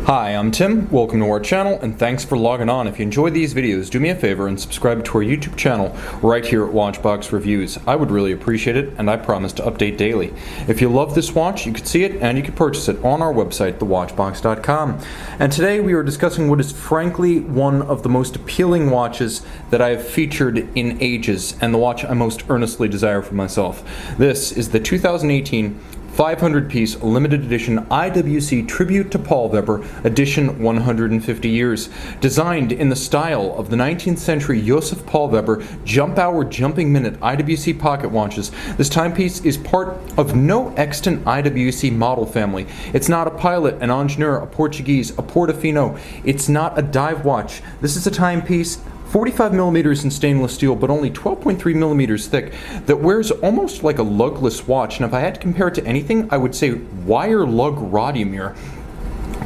Hi, I'm Tim, welcome to our channel, and thanks for logging on. If you enjoy these videos, do me a favor and subscribe to our YouTube channel right here at Watchbox Reviews. I would really appreciate it, and I promise to update daily. If you love this watch, you can see it and you can purchase it on our website, thewatchbox.com. And today we are discussing what is frankly one of the most appealing watches that I have featured in ages, and the watch I most earnestly desire for myself. This is the 2018 500-piece limited edition IWC Tribute to Pallweber edition 150 years. Designed in the style of the 19th century Joseph Pallweber jump hour jumping minute IWC pocket watches, this timepiece is part of no extant IWC model family. It's not a pilot, an engineer, a Portuguese, a Portofino. It's not a dive watch. This is a timepiece 45 millimeters in stainless steel, but only 12.3 millimeters thick, that wears almost like a lugless watch. And if I had to compare it to anything, I would say wire lug Rodimer.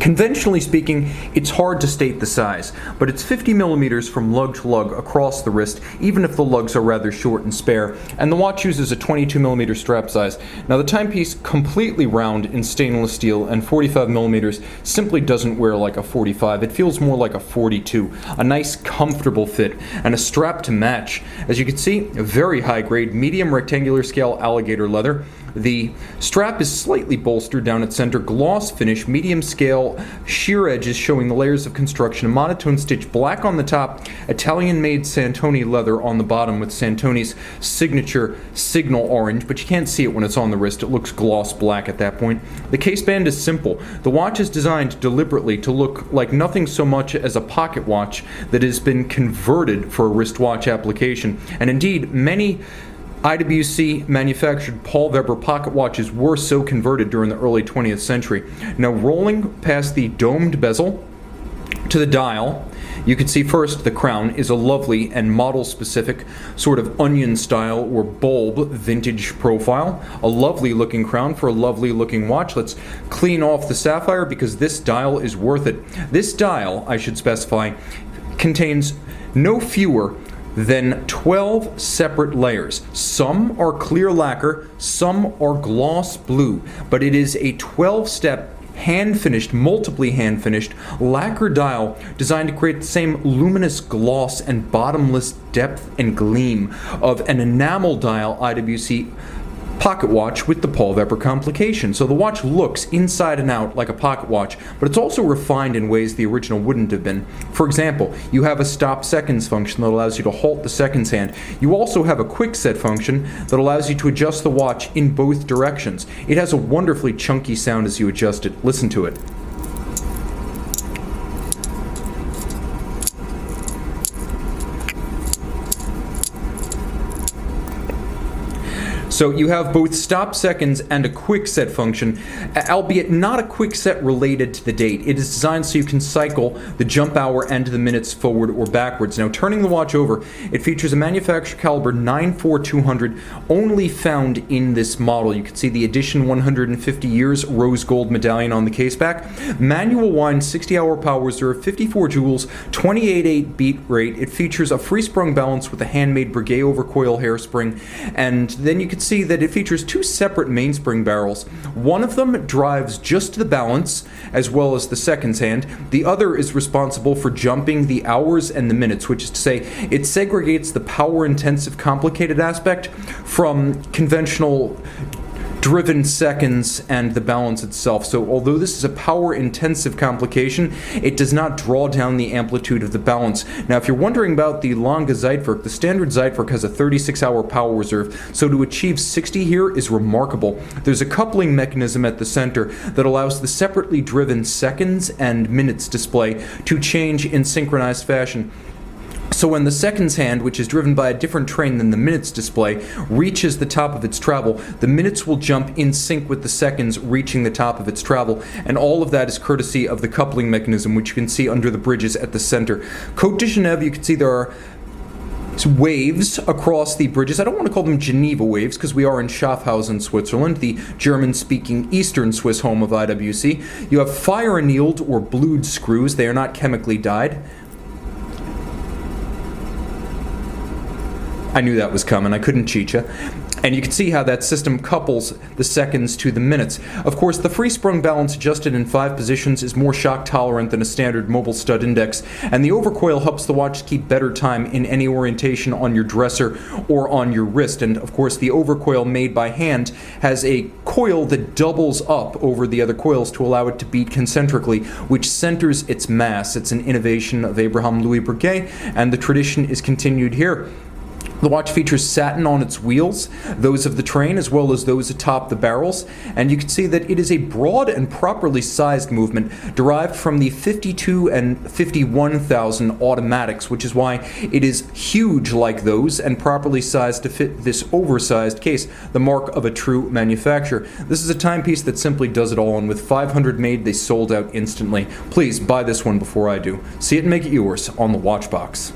Conventionally speaking, it's hard to state the size, but it's 50 millimeters from lug to lug across the wrist, even if the lugs are rather short and spare, and the watch uses a 22 millimeter strap size. Now the timepiece, completely round in stainless steel and 45 millimeters, simply doesn't wear like a 45. It feels more like a 42. A nice comfortable fit, and a strap to match. As you can see, a very high grade, medium rectangular scale alligator leather. The strap is slightly bolstered down its center, gloss finish, medium scale, sheer edges showing the layers of construction, a monotone stitch, black on the top, Italian-made Santoni leather on the bottom with Santoni's signature signal orange, but you can't see it when it's on the wrist. It looks gloss black at that point. The case band is simple. The watch is designed deliberately to look like nothing so much as a pocket watch that has been converted for a wristwatch application, and indeed many IWC manufactured Pallweber pocket watches were so converted during the early 20th century. Now, rolling past the domed bezel to the dial, you can see first the crown is a lovely and model-specific sort of onion style or bulb vintage profile. A lovely looking crown for a lovely looking watch. Let's clean off the sapphire because this dial is worth it. This dial, I should specify, contains no fewer than 12 separate layers. Some are clear lacquer, some are gloss blue, but it is a 12-step hand-finished, multiply hand-finished lacquer dial designed to create the same luminous gloss and bottomless depth and gleam of an enamel dial IWC pocket watch with the Pallweber complication. So the watch looks inside and out like a pocket watch, but it's also refined in ways the original wouldn't have been. For example, you have a stop seconds function that allows you to halt the seconds hand. You also have a quick set function that allows you to adjust the watch in both directions. It has a wonderfully chunky sound as you adjust it. Listen to it. So you have both stop seconds and a quick set function, albeit not a quick set related to the date. It is designed so you can cycle the jump hour and the minutes forward or backwards. Now, turning the watch over, it features a manufacturer caliber 94200, only found in this model. You can see the edition 150 years rose gold medallion on the case back. Manual wind 60-hour power reserve, 54 joules, 28.8 beat rate. It features a free-sprung balance with a handmade Breguet over coil hairspring, and then you can see that it features two separate mainspring barrels. One of them drives just the balance as well as the seconds hand. The other is responsible for jumping the hours and the minutes, which is to say it segregates the power intensive complicated aspect from conventional driven seconds and the balance itself. So although this is a power intensive complication, it does not draw down the amplitude of the balance. Now, if you're wondering about the Lange Zeitwerk, the standard Zeitwerk has a 36-hour power reserve, so to achieve 60 here is remarkable. There's a coupling mechanism at the center that allows the separately driven seconds and minutes display to change in synchronized fashion. So when the seconds hand, which is driven by a different train than the minutes display, reaches the top of its travel, the minutes will jump in sync with the seconds reaching the top of its travel, and all of that is courtesy of the coupling mechanism, which you can see under the bridges at the center. Côte de Genève, you can see there are waves across the bridges. I don't want to call them Geneva waves because we are in Schaffhausen, Switzerland, the German-speaking eastern Swiss home of IWC. You have fire annealed or blued screws. They are not chemically dyed. I knew that was coming. I couldn't cheat you. And you can see how that system couples the seconds to the minutes. Of course, the free sprung balance adjusted in 5 positions is more shock tolerant than a standard mobile stud index, and the overcoil helps the watch keep better time in any orientation on your dresser or on your wrist. And of course, the overcoil made by hand has a coil that doubles up over the other coils to allow it to beat concentrically, which centers its mass. It's an innovation of Abraham Louis Breguet, and the tradition is continued here. The watch features satin on its wheels, those of the train as well as those atop the barrels, and you can see that it is a broad and properly sized movement derived from the 52 and 51,000 automatics, which is why it is huge like those and properly sized to fit this oversized case, the mark of a true manufacturer. This is a timepiece that simply does it all, and with 500 made, they sold out instantly. Please buy this one before I do. See it and make it yours on the Watchbox.